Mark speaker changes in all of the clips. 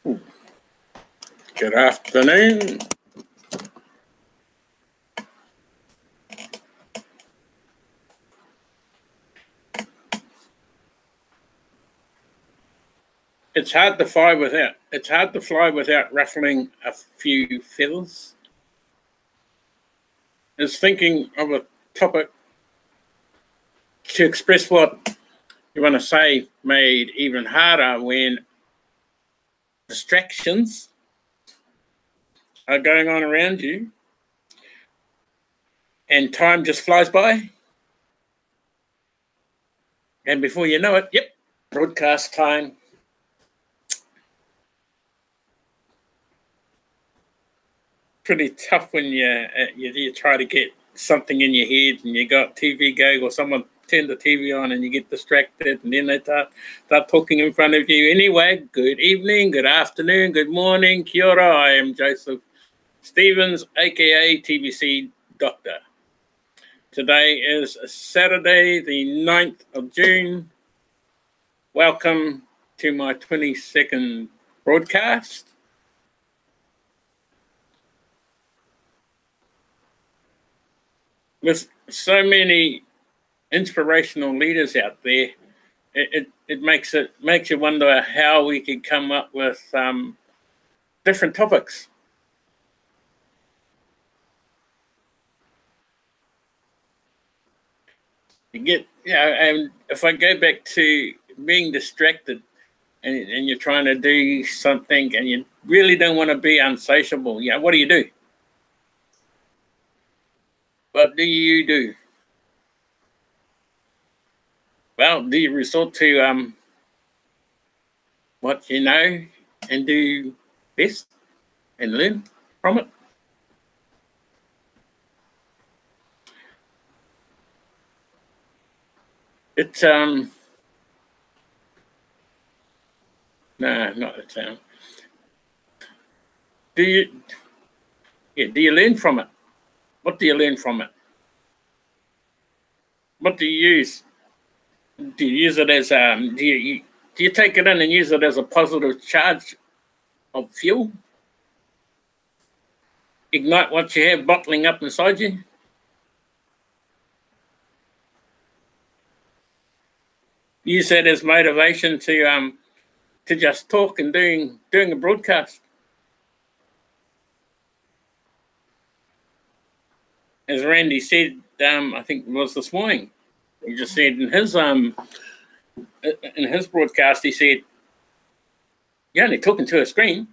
Speaker 1: Good afternoon. It's hard to fly without ruffling a few feathers. It's thinking of a topic to express what you want to say made even harder when distractions are going on around you and time just flies by. And before you know it, yep, broadcast time. Pretty tough when you try to get something in your head and you got TV going or someone turn the TV on and you get distracted and then they start talking in front of you. Anyway, good evening, good afternoon, good morning, kia ora. I am Joseph Stevens, aka TBC Doctor. Today is Saturday, the 9th of June. Welcome to my 22nd broadcast. With so many inspirational leaders out there, it makes you wonder how we could come up with different topics. And if I go back to being distracted and you're trying to do something and you really don't want to be unsociable, what do? What do you do? Well, do you resort to what you know and do best and learn from it? It's no, not the town. Do you learn from it? What do you learn from it? What do you use? Do you use it as do you take it in and use it as a positive charge of fuel? Ignite what you have bottling up inside you? Use that as motivation to just talk and doing a broadcast. As Randy said, I think it was this morning. He just said in his broadcast, he said, "You're only talking to a screen."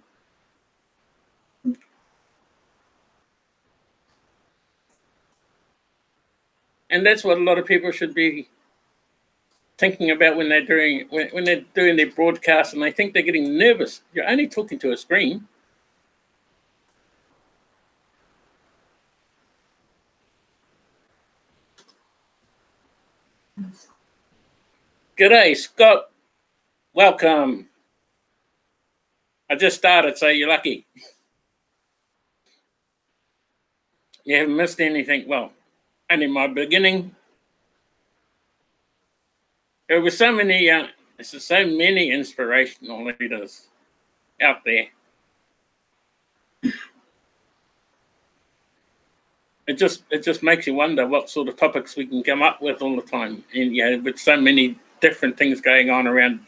Speaker 1: And that's what a lot of people should be thinking about when they're doing their broadcast, and they think they're getting nervous. You're only talking to a screen. G'day, Scott. Welcome. I just started, so you're lucky. You haven't missed anything. Well, only my beginning. There were so many inspirational leaders out there. It just makes you wonder what sort of topics we can come up with all the time. And with so many different things going on around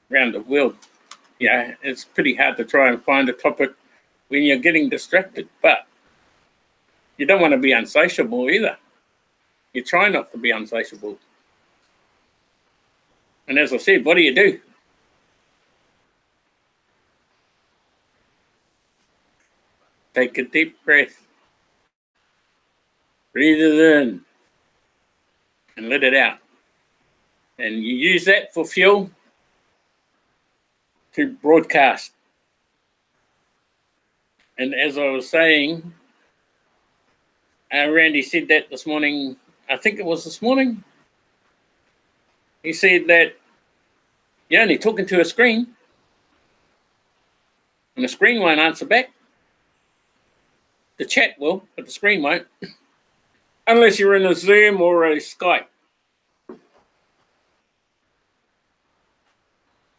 Speaker 1: the world, it's pretty hard to try and find a topic when you're getting distracted. But you don't want to be unsociable either. You try not to be unsociable. And as I said, what do? Take a deep breath. Breathe it in and let it out. And you use that for fuel to broadcast. And as I was saying, Randy said that this morning. I think it was this morning. He said that you're only talking to a screen, and the screen won't answer back. The chat will, but the screen won't, unless you're in a Zoom or a Skype.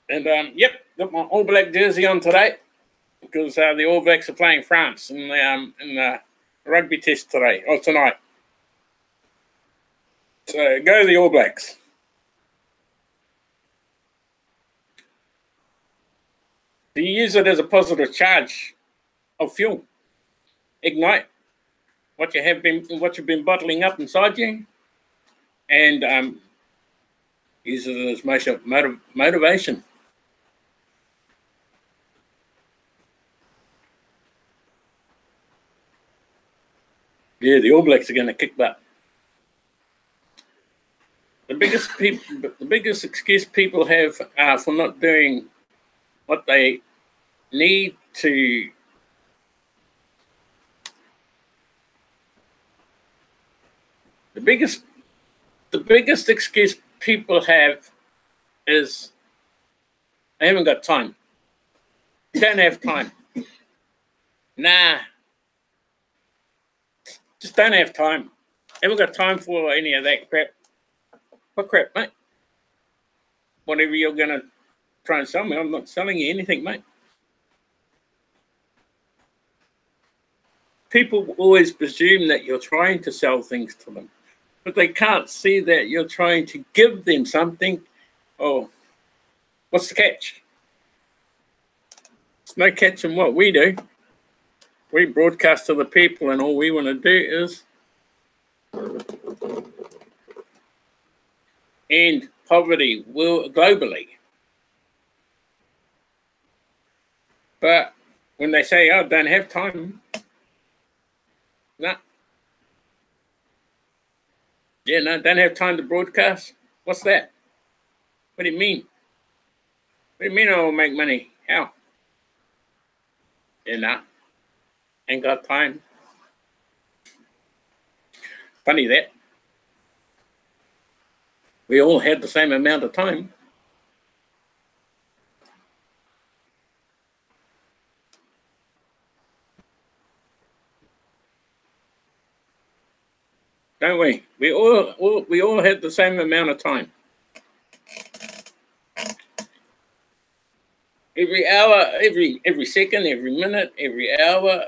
Speaker 1: And yep, got my All Black jersey on today because the All Blacks are playing France in the rugby test today or tonight. So go the All Blacks. Do you use it as a positive charge of fuel? Ignite what you've been bottling up inside you, and use it as motivation. Yeah, the All Blacks are going to kick butt. The biggest excuse people have for not doing what they need to. The biggest excuse people have is they haven't got time. You don't have time. Nah, just don't have time. Haven't got time for any of that crap. What crap, mate? Whatever you're going to try and sell me, I'm not selling you anything, mate. People always presume that you're trying to sell things to them, but they can't see that you're trying to give them something. Oh, what's the catch? There's no catch in what we do. We broadcast to the people, and all we want to do is end poverty globally. But when they say, "Oh, don't have time," no. Yeah, no, don't have time to broadcast. What's that? What do you mean? What do you mean I will make money? How? Yeah, nah. Ain't got time. Funny that. We all had the same amount of time. Don't we? We all had the same amount of time. Every hour, every second, every minute, every hour,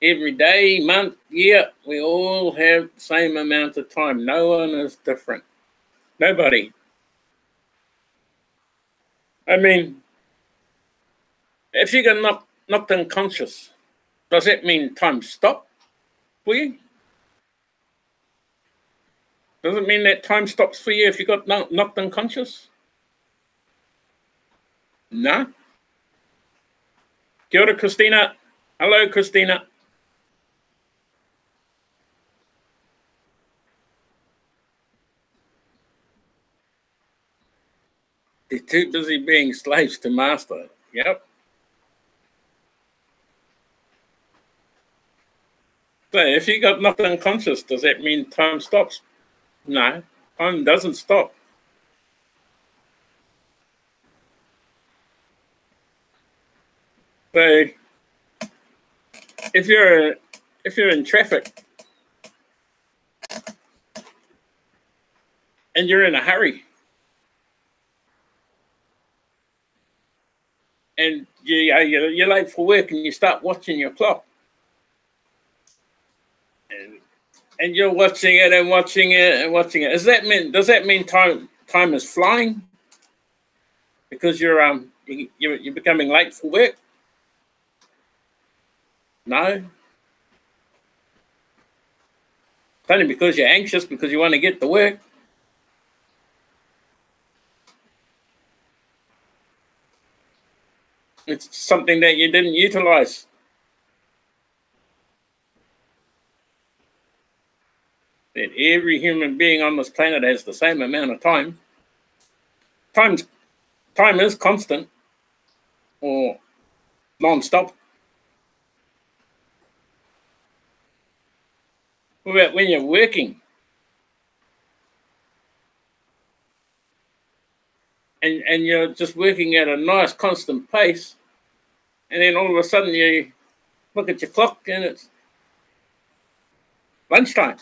Speaker 1: every day, month, year, we all have the same amount of time. No one is different. Nobody. I mean, if you get knocked unconscious, does that mean time stopped for you? Does it mean that time stops for you if you got knocked unconscious? No. Kia ora, Christina. Hello, Christina. They're too busy being slaves to master. Yep. So if you got knocked unconscious, does that mean time stops? No, time doesn't stop. So if you're in traffic and you're in a hurry and you're late for work and you start watching your clock and you're watching it and watching it and watching it, does that mean time is flying because you're becoming late for work? No. It's only because you're anxious because you want to get to work. It's something that you didn't utilize. That every human being on this planet has the same amount of time. Time is constant or non-stop. What about when you're working and you're just working at a nice constant pace, and then all of a sudden you look at your clock and it's lunchtime.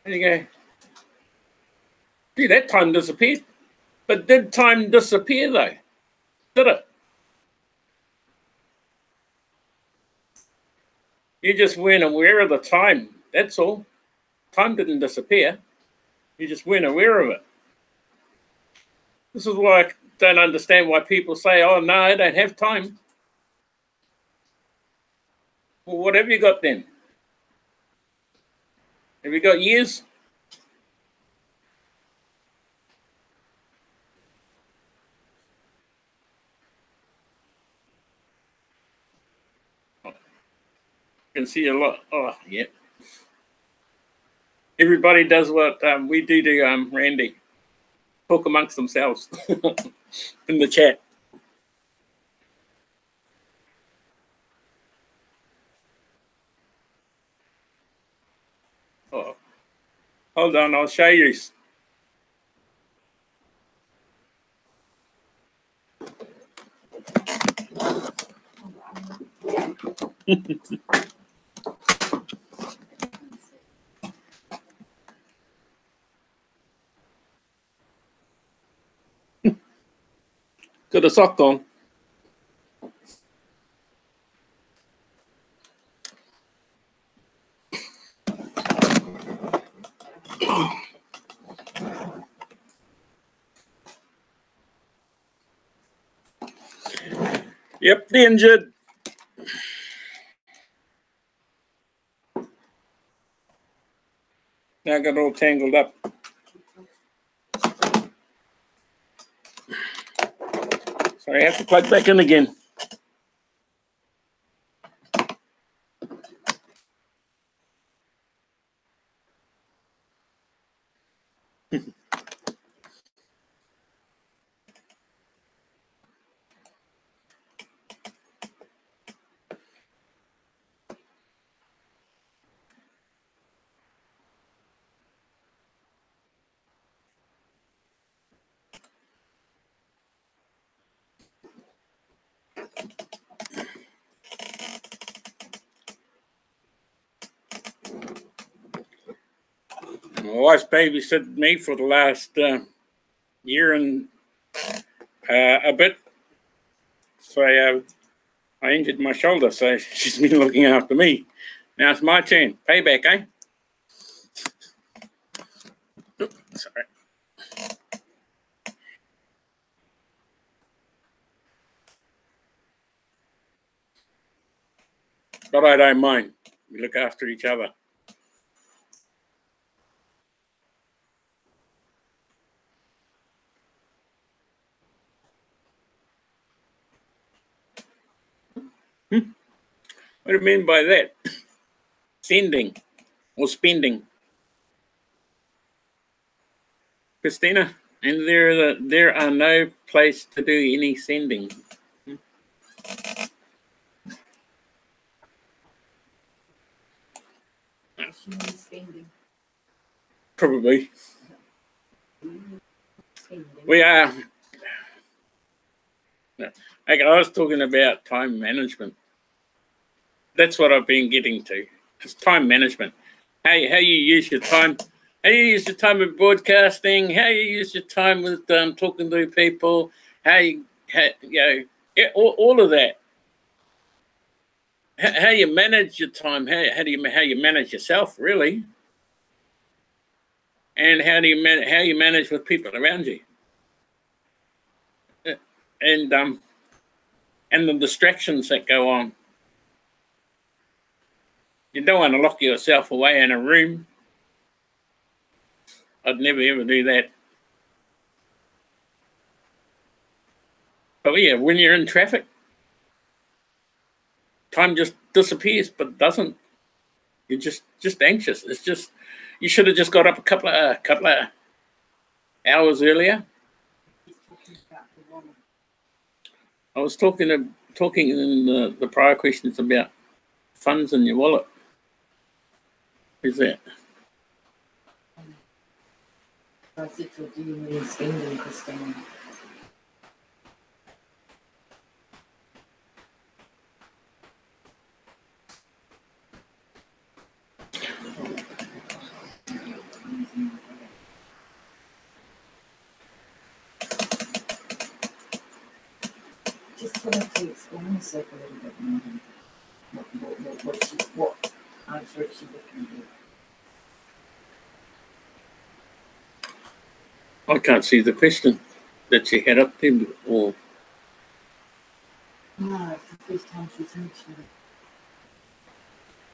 Speaker 1: And you go, gee, that time disappeared. But did time disappear though? Did it? You just weren't aware of the time. That's all. Time didn't disappear. You just weren't aware of it. This is why I don't understand why people say, oh, no, I don't have time. Well, what have you got then? Have you got years? I can see a lot. Oh, yeah. Everybody does what we do to Randy. Talk amongst themselves in the chat. Oh, hold on, I'll show you. Got a sock on. Yep, the injured. Now I got all tangled up. So I have to plug back in again. My wife's babysitted me for the last year and a bit. So I injured my shoulder, so she's been looking after me. Now it's my turn. Payback, eh? Oops, sorry. But I don't mind. We look after each other. What do you mean by that? Sending or spending? Christina? And there are no place to do any sending. Probably. We are. No. Okay, I was talking about time management. That's what I've been getting to. It's time management. How you use your time. How you use your time with broadcasting. How you use your time with talking to people. How you know, all of that. How you manage your time. How you manage yourself, really. And how you manage with people around you. And the distractions that go on. You don't want to lock yourself away in a room. I'd never ever do that. But yeah, when you're in traffic, time just disappears, but doesn't. You're just anxious. It's just you should have just got up a couple of hours earlier. I was talking in the prior questions about funds in your wallet. Who's that?
Speaker 2: I said, so do you mean spending, Christine? Just tell her to explain herself a little bit more. What answer is she looking at?
Speaker 1: I can't see the question that she had up there, or
Speaker 2: No, it's the first time she's mentioned it.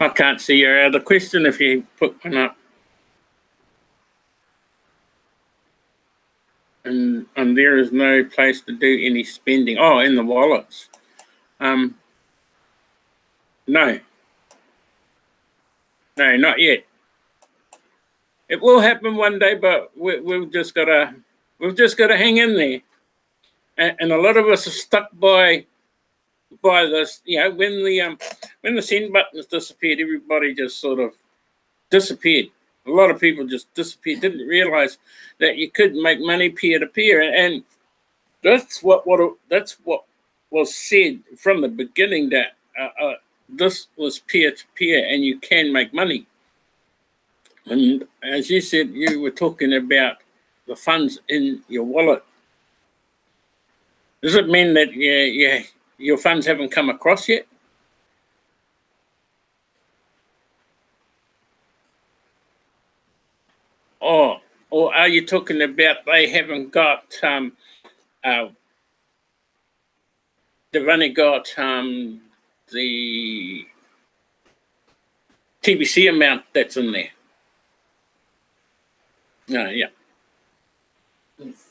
Speaker 1: I can't see your other question if you put one up. And there is no place to do any spending. Oh, in the wallets. No, not yet. It will happen one day, but we've just got to hang in there. And a lot of us are stuck by this. You know, when the send buttons disappeared, everybody just sort of disappeared. A lot of people just disappeared. Didn't realize that you could make money peer to peer, and that's what was said from the beginning, that this was peer to peer, and you can make money. And as you said, you were talking about the funds in your wallet. Does it mean that your funds haven't come across yet? Or are you talking about they haven't got they've only got the TBC amount that's in there? No, yeah.
Speaker 2: Yes.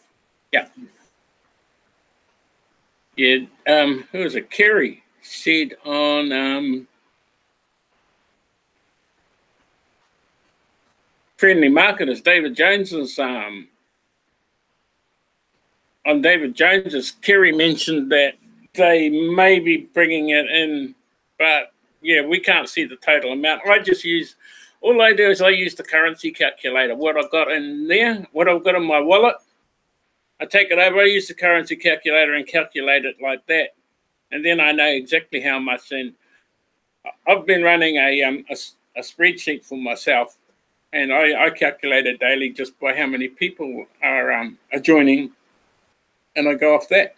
Speaker 1: Yeah. Yeah, who was it? Kerry said on Friendly Marketers, David Jones's on David Jones's, Kerry mentioned that they may be bringing it in, but yeah, we can't see the total amount. All I do is I use the currency calculator. What I've got in there, what I've got in my wallet, I take it over, I use the currency calculator and calculate it like that. And then I know exactly how much. And I've been running a spreadsheet for myself, and I calculate it daily just by how many people are joining, and I go off that.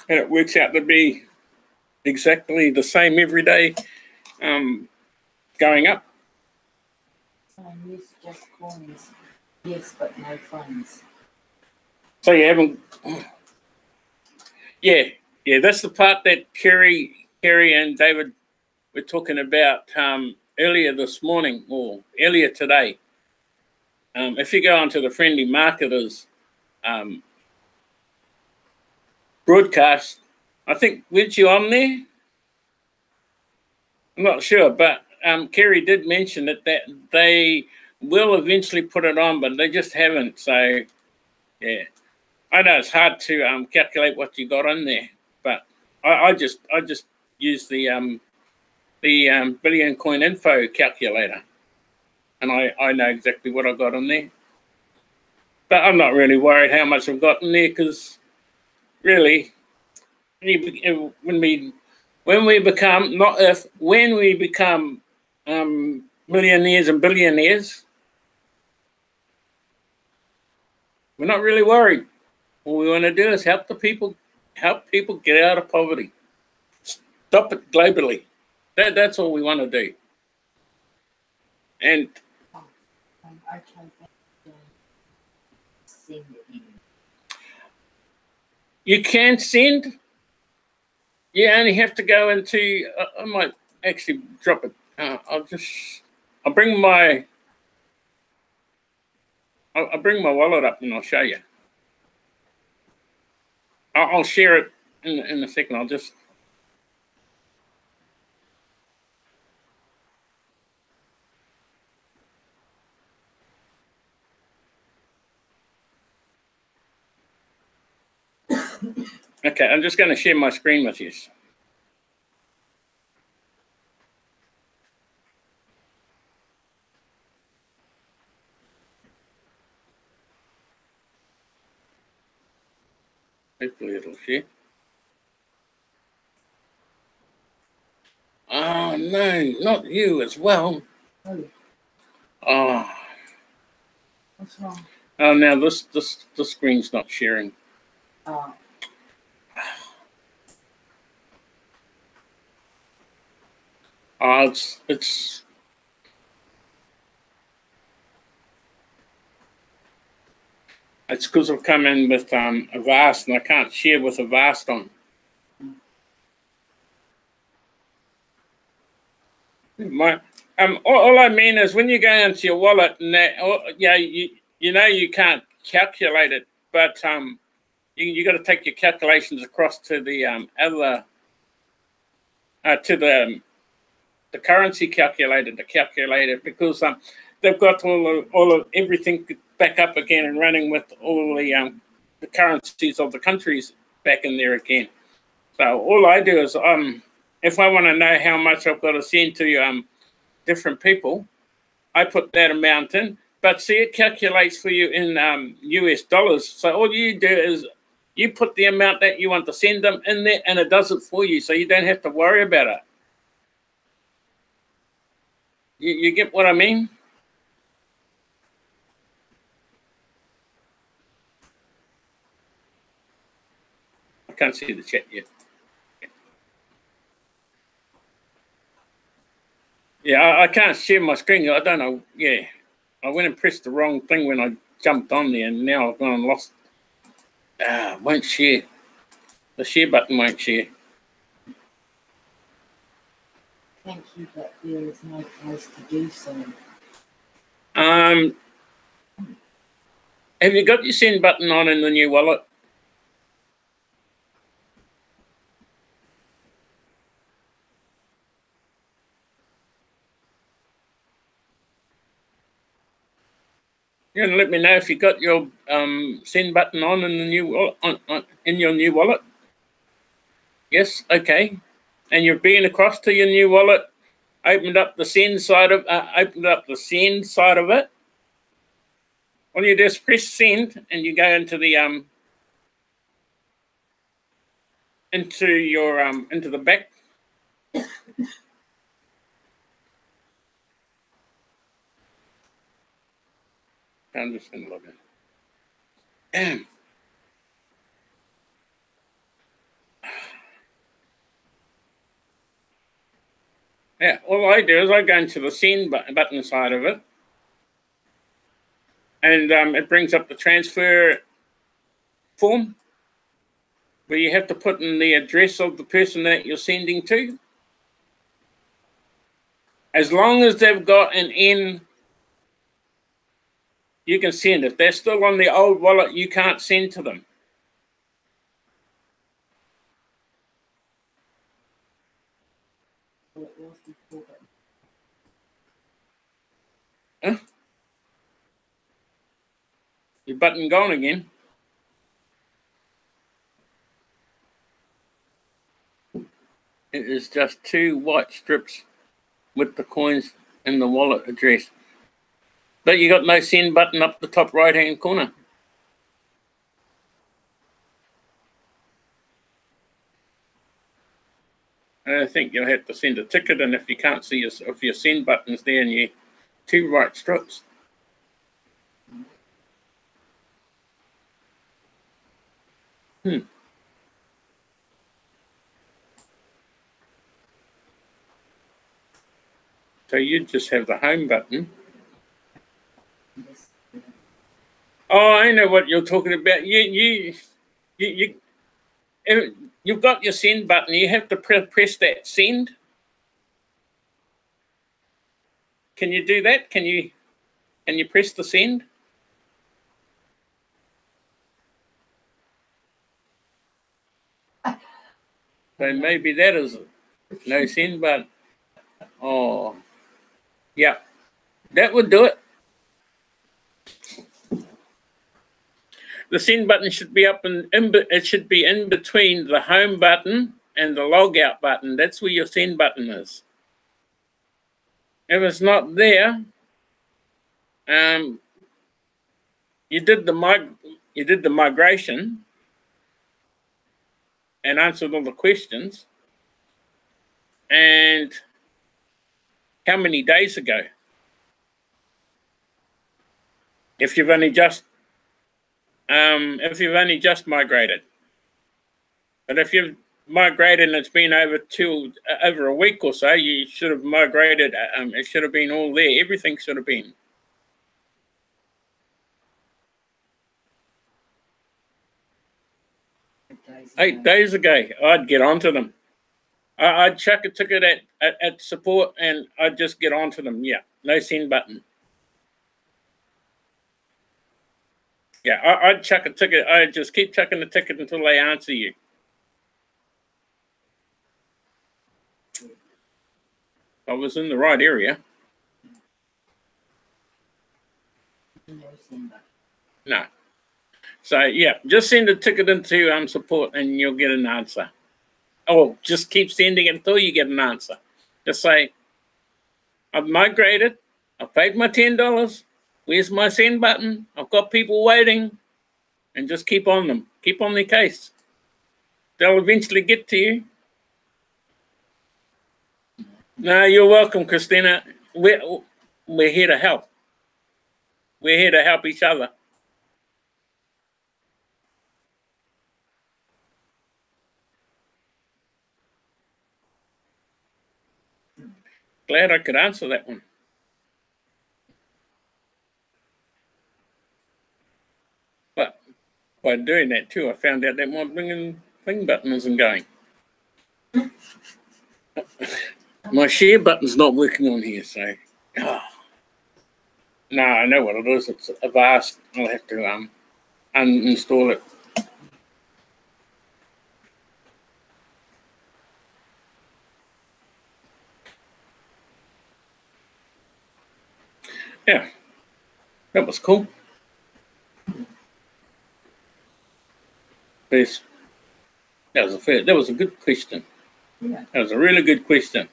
Speaker 1: And it works out to be exactly the same every day, going up.
Speaker 2: Yes, just coins. Yes, but no funds.
Speaker 1: So you haven't. Yeah, that's the part that Kerry and David were talking about earlier this morning, or earlier today. If you go onto the Friendly Marketers broadcast, I think, weren't you on there? I'm not sure, but Kerry did mention that they will eventually put it on, but they just haven't. So, yeah, I know it's hard to calculate what you got on there, but I just use the billion coin info calculator, and I know exactly what I got on there. But I'm not really worried how much I've got in there, because really, when we become, not if, when we become millionaires and billionaires, we're not really worried. All we want to do is help people get out of poverty, stop it globally. That's all we want to do. And
Speaker 2: I tried that. Send it in.
Speaker 1: you can send. You only have to go into. I might actually drop it. I'll bring my wallet up and I'll show you. I'll share it in a second. I'll just. Okay, I'm just going to share my screen with you. Hopefully it'll share. Oh no, not you as well. Oh.
Speaker 2: What's wrong?
Speaker 1: Oh, now this screen's not sharing.
Speaker 2: Oh.
Speaker 1: It's because I've come in with Avast, and I can't share with Avast on. All I mean is when you go into your wallet, and you know you can't calculate it, but you got to take your calculations across to the other to the currency calculator to calculate it, because they've got all of everything back up again and running with all the currencies of the countries back in there again. So all I do is if I want to know how much I've got to send to different people, I put that amount in. But see, it calculates for you in US dollars. So all you do is you put the amount that you want to send them in there, and it does it for you, so you don't have to worry about it. You get what I mean? I can't see the chat yet. Yeah, I can't share my screen. I don't know. Yeah, I went and pressed the wrong thing when I jumped on there, and now I've gone and lost. Won't share. The share button won't share.
Speaker 2: Thank you, but there is no place to do so.
Speaker 1: Have you got your send button on in the new wallet? You're gonna let me know if you got your send button on in the new wallet, in your new wallet. Yes, okay. And you've been across to your new wallet, opened up the send side of it. All you do is press send, and you go into the into the back. I'm just gonna log in. Damn. Yeah, all I do is I go into the send button side of it, and it brings up the transfer form, where you have to put in the address of the person that you're sending to. As long as they've got an N, you can send. If they're still on the old wallet, you can't send to them. Huh? Your button gone again. It is just 2 white strips with the coins in the wallet address. But you got no send button up the top right-hand corner. I think you'll have to send a ticket, and if you can't see if your send button's there and you 2 white strips. So you just have the home button. Oh, I know what you're talking about. You've got your send button. You have to press that send. Can you do that? Can you press the send? So maybe that is no send button. Oh, yeah, that would do it. The send button should be up it should be in between the home button and the log out button. That's where your send button is. If it's not there, you did the migration and answered all the questions. And how many days ago? If you've only just migrated. But if you've migrated and it's been over a week or so, you should have migrated. It should have been all there. Everything should have been. 8 days ago, I'd get onto them. I'd chuck a ticket at support and I'd just get onto them. Yeah, no send button. Yeah, I'd chuck a ticket. I'd just keep chucking the ticket until they answer you. I was in the right area. No. So, yeah, just send a ticket into support and you'll get an answer. Oh, just keep sending it until you get an answer. Just say, I've migrated. I've paid my $10. Where's my send button? I've got people waiting. And just keep on them. Keep on their case. They'll eventually get to you. No, you're welcome, Christina. We're here to help. We're here to help each other. Glad I could answer that one. But by doing that too, I found out that my thing button isn't going. My share button's not working on here, so. Oh. No, I know what it is. It's Avast. I'll have to uninstall it. Yeah, that was cool. That was a good question.
Speaker 2: Yeah.
Speaker 1: That was a really good question.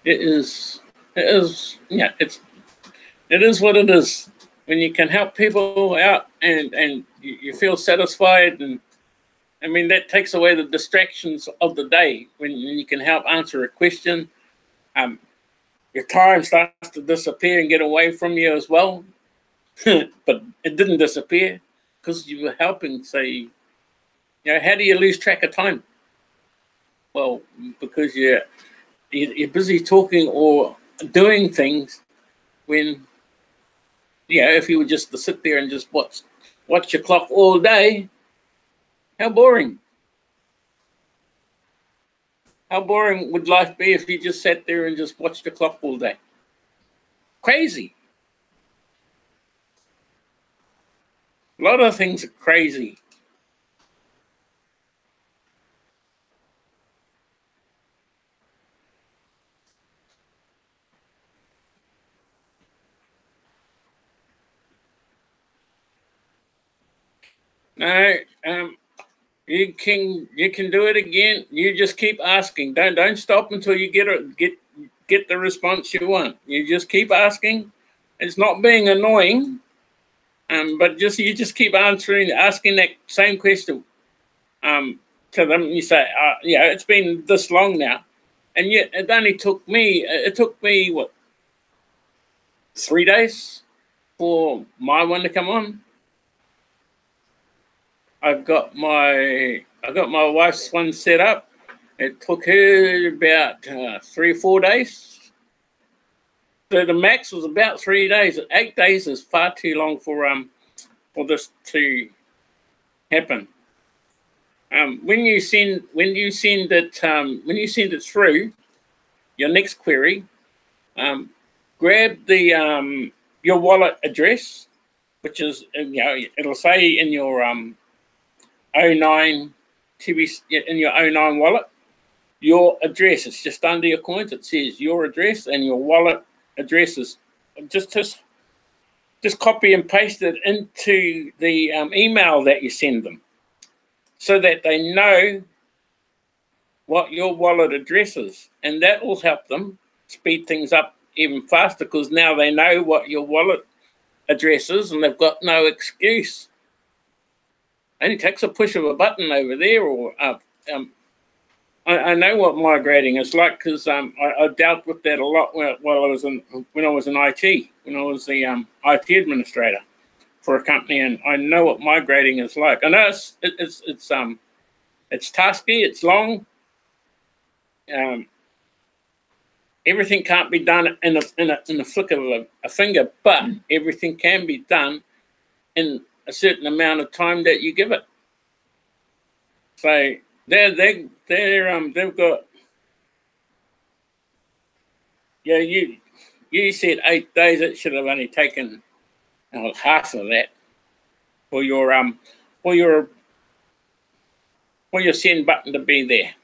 Speaker 1: It is, yeah, it is what it is. When you can help people out and you feel satisfied, and I mean, that takes away the distractions of the day. When you can help answer a question, your time starts to disappear and get away from you as well. But it didn't disappear because you were helping. Say, how do you lose track of time? Well, because you're busy talking or doing things when, if you were just to sit there and just watch your clock all day, how boring. How boring would life be if you just sat there and just watched the clock all day? Crazy. A lot of things are crazy. No, you can do it again. You just keep asking. Don't stop until you get the response you want. You just keep asking. It's not being annoying, but you just keep asking that same question to them. You say, it's been this long now, and yet it only took me. It took me what, 3 days for my one to come on. I've got my wife's one set up. It took her about 3 or 4 days. So the max was about 3 days. 8 days is far too long for this to happen. When you send it through your next query, grab the your wallet address, which is it'll say in your 09 TBC, in your 09 wallet, your address. It's just under your coins. It says your address, and your wallet address is just copy and paste it into the email that you send them, so that they know what your wallet address is, and that will help them speed things up even faster, because now they know what your wallet address is, and they've got no excuse. Only takes a push of a button over there, or I know what migrating is like because I dealt with that a lot when I was in IT, when I was the IT administrator for a company, and I know what migrating is like. I know it's tasky, it's long. Everything can't be done in a flick of a finger, but everything can be done in a certain amount of time that you give it. So they've got, yeah, you said 8 days. It should have only taken half of that for your for your send button to be there.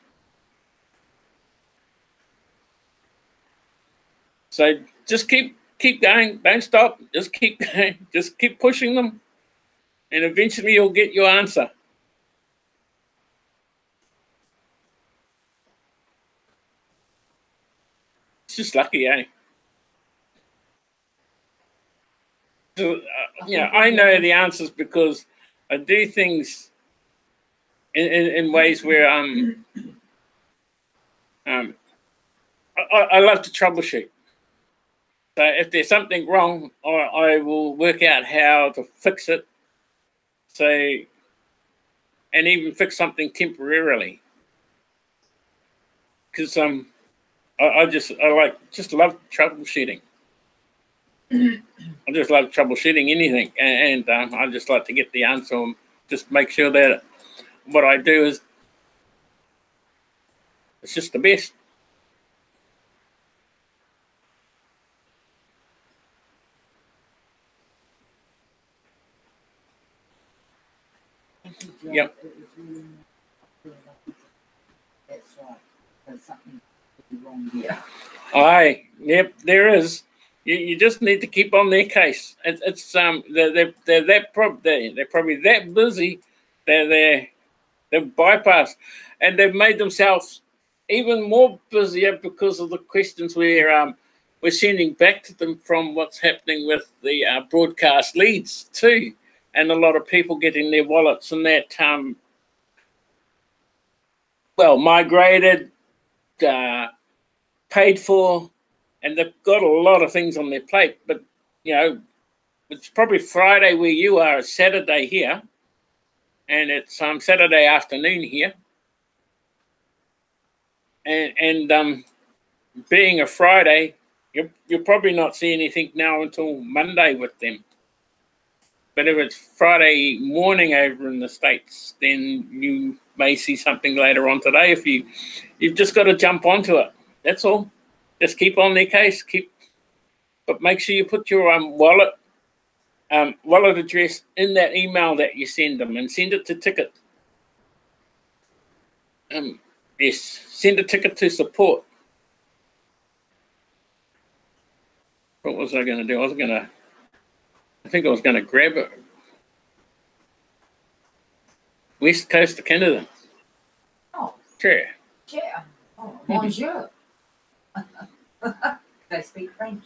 Speaker 1: So just keep going, don't stop, just keep going, just keep pushing them, and eventually you'll get your answer. It's just lucky, eh? So, I know the answers because I do things in ways where I love to troubleshoot. So if there's something wrong, I will work out how to fix it. So, and even fix something temporarily. Because I just love troubleshooting. I just love troubleshooting anything, and I just like to get the answer and just make sure that what I do is it's just the best. Yep.
Speaker 2: That's right. There's something wrong here.
Speaker 1: Aye, yep, there is. You just need to keep on their case. It's they're probably that busy that they've bypassed, and they've made themselves even more busier because of the questions we're sending back to them from what's happening with the broadcast leads too, and a lot of people getting their wallets and that migrated, paid for, and they've got a lot of things on their plate. But it's probably Friday where you are, it's Saturday here, and it's Saturday afternoon here, and being a Friday, you'll probably not see anything now until Monday with them. But if it's Friday morning over in the States, then you may see something later on today. If you've just got to jump onto it. That's all. Just keep on their case. But make sure you put your wallet address in that email that you send them, and send it to Ticket. Yes, send a ticket to support. What was I going to do? I think I was going to grab it. West Coast of Canada.
Speaker 2: Oh.
Speaker 1: Sure.
Speaker 2: Yeah. Oh, bonjour. They speak French.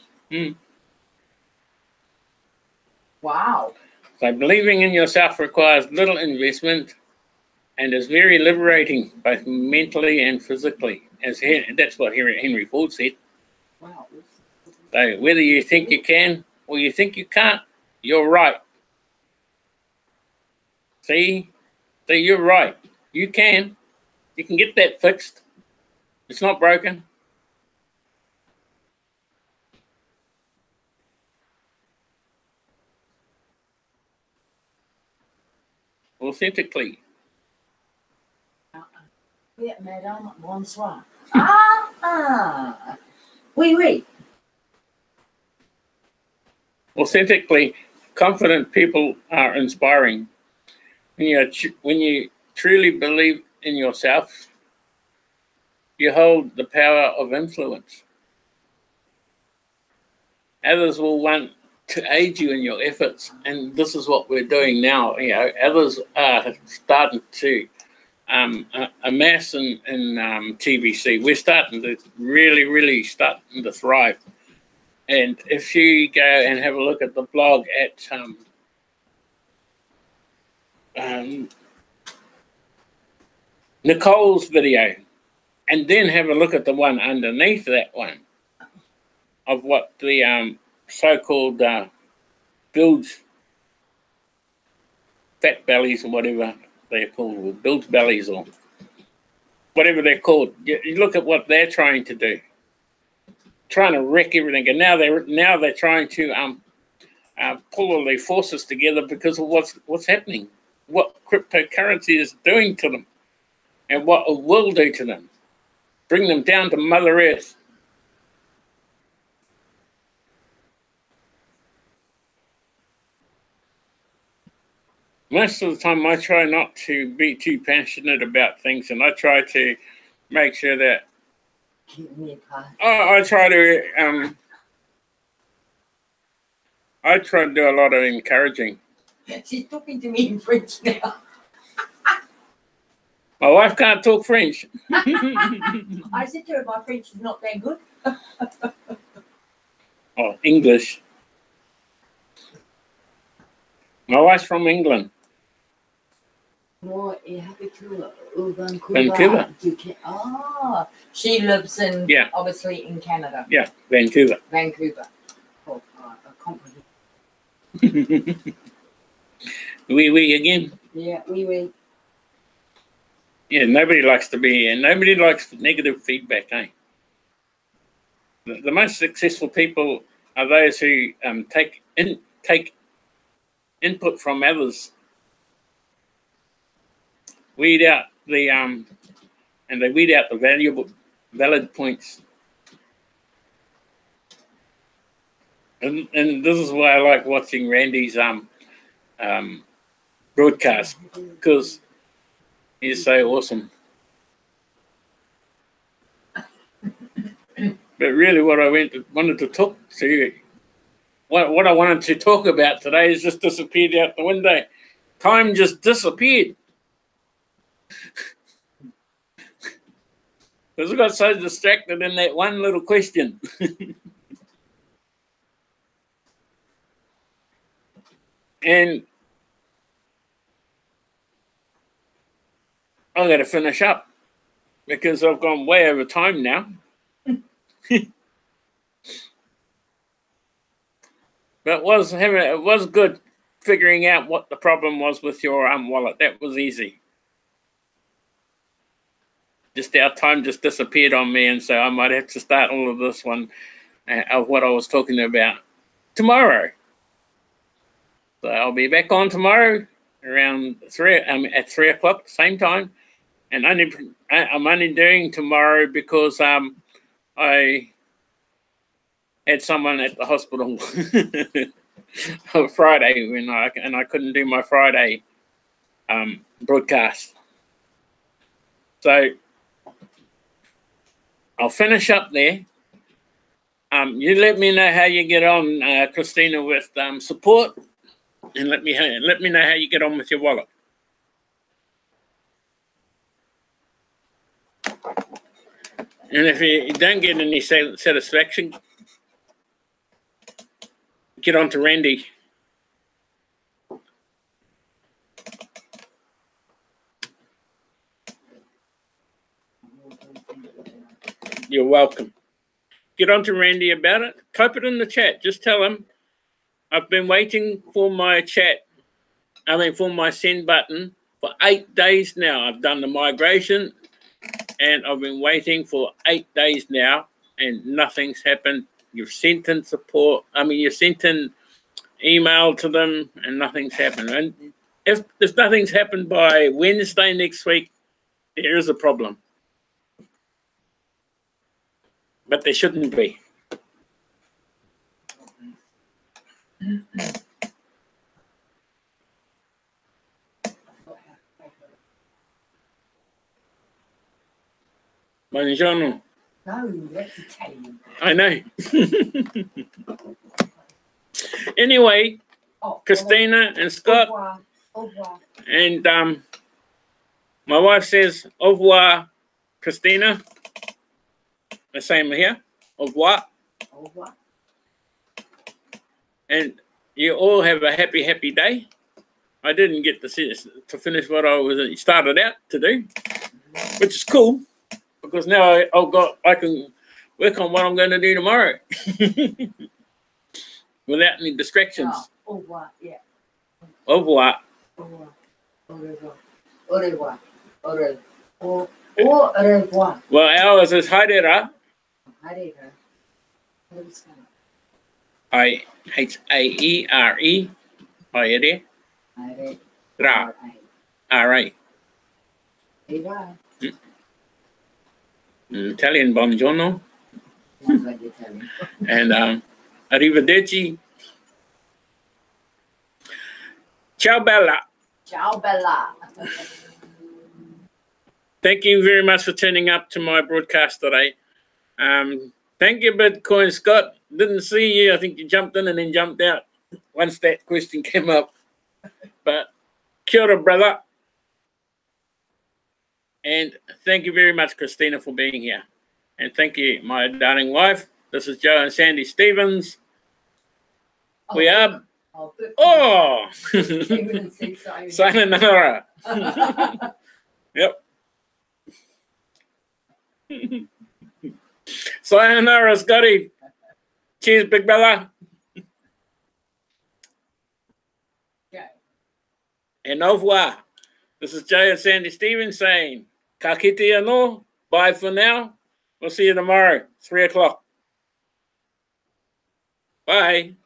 Speaker 2: Wow.
Speaker 1: So believing in yourself requires little investment and is very liberating, both mentally and physically. That's what Henry Ford said.
Speaker 2: Wow.
Speaker 1: So whether you think you can or you think you can't, you're right. See, you're right. You can get that fixed. It's not broken. Authentically.
Speaker 2: Oui, madame, bonsoir. Oui, oui.
Speaker 1: Authentically confident people are inspiring. When you truly believe in yourself, you hold the power of influence. Others will want to aid you in your efforts, and this is what we're doing now. Others are starting to amass in TBC. We're starting to really starting to thrive. And if you go and have a look at the blog at Nicole's video, and then have a look at the one underneath that one of what the so-called builds fat bellies or whatever they're called, or builds bellies or whatever they're called. You look at what they're trying to do, trying to wreck everything, and now they're trying to pull all their forces together because of what's happening, what cryptocurrency is doing to them, and what it will do to them, bring them down to Mother Earth. Most of the time, I try not to be too passionate about things, and I try to make sure that I try to do a lot of encouraging.
Speaker 2: She's talking to me in French now.
Speaker 1: My wife can't talk French.
Speaker 2: I said to her, my French is not that good.
Speaker 1: Oh, English. My wife's from England. Vancouver.
Speaker 2: Ah, she lives in, obviously in Canada.
Speaker 1: Yeah, Vancouver.
Speaker 2: Vancouver. Oh,
Speaker 1: We again.
Speaker 2: Yeah, we.
Speaker 1: Yeah, nobody likes to be here. Nobody likes negative feedback, eh? The most successful people are those who take input from others, weed out the and they weed out the valid points. And this is why I like watching Randy's broadcast, because he's so awesome. But really, what I wanted to talk to you, what I wanted to talk about today has just disappeared out the window. Time just disappeared. Because I got so distracted in that one little question. And I got to finish up because I've gone way over time now. But it was good figuring out what the problem was with your wallet. That was easy. Just our time just disappeared on me, and so I might have to start all of this one of what I was talking about tomorrow. So I'll be back on tomorrow around at 3 o'clock, same time. And I'm only doing tomorrow because I had someone at the hospital on Friday and I couldn't do my Friday broadcast. So I'll finish up there. You let me know how you get on, Christina, with support, and let me know how you get on with your wallet. And if you don't get any satisfaction, get on to Randy. You're welcome. Get on to Randy about it. Type it in the chat. Just tell him I've been waiting for my for my send button for 8 days now. I've done the migration and I've been waiting for 8 days now and nothing's happened. You've sent in support. You sent in email to them and nothing's happened. And if nothing's happened by Wednesday next week, there is a problem. But there shouldn't be. Buongiorno.
Speaker 2: No, that's Italian.
Speaker 1: I know. Anyway, Christina and Scott,
Speaker 2: au revoir.
Speaker 1: And my wife says au revoir, Christina. The same here. Au revoir.
Speaker 2: Au revoir.
Speaker 1: And you all have a happy, happy day. I didn't get to finish what I started out to do, which is cool. because now I can work on what I'm going to do tomorrow without any distractions.
Speaker 2: Au revoir, yeah.
Speaker 1: Au revoir.
Speaker 2: Au revoir. Au revoir. Au revoir. Au revoir. Au revoir.
Speaker 1: Well, ours is haere
Speaker 2: Harera. What is that?
Speaker 1: I-H-A-E-R-E. Haere.
Speaker 2: Hare.
Speaker 1: Ra. R-A.
Speaker 2: Eva.
Speaker 1: Italian buongiorno.
Speaker 2: Sounds like Italian.
Speaker 1: And arrivederci. Ciao, Bella.
Speaker 2: Ciao, Bella.
Speaker 1: Thank you very much for turning up to my broadcast today. Thank you, Bitcoin Scott. Didn't see you. I think you jumped in and then jumped out once that question came up. But kia ora, brother. And thank you very much, Christina, for being here. And thank you, my darling wife. This is Joe and Sandy Stevens. We are... Oh! Sayonara. Yep. Sayonara, Scotty. Cheers, big brother.
Speaker 2: Okay.
Speaker 1: And au revoir. This is Joe and Sandy Stevens saying, ka kite anō. Bye for now. We'll see you tomorrow, 3 o'clock. Bye.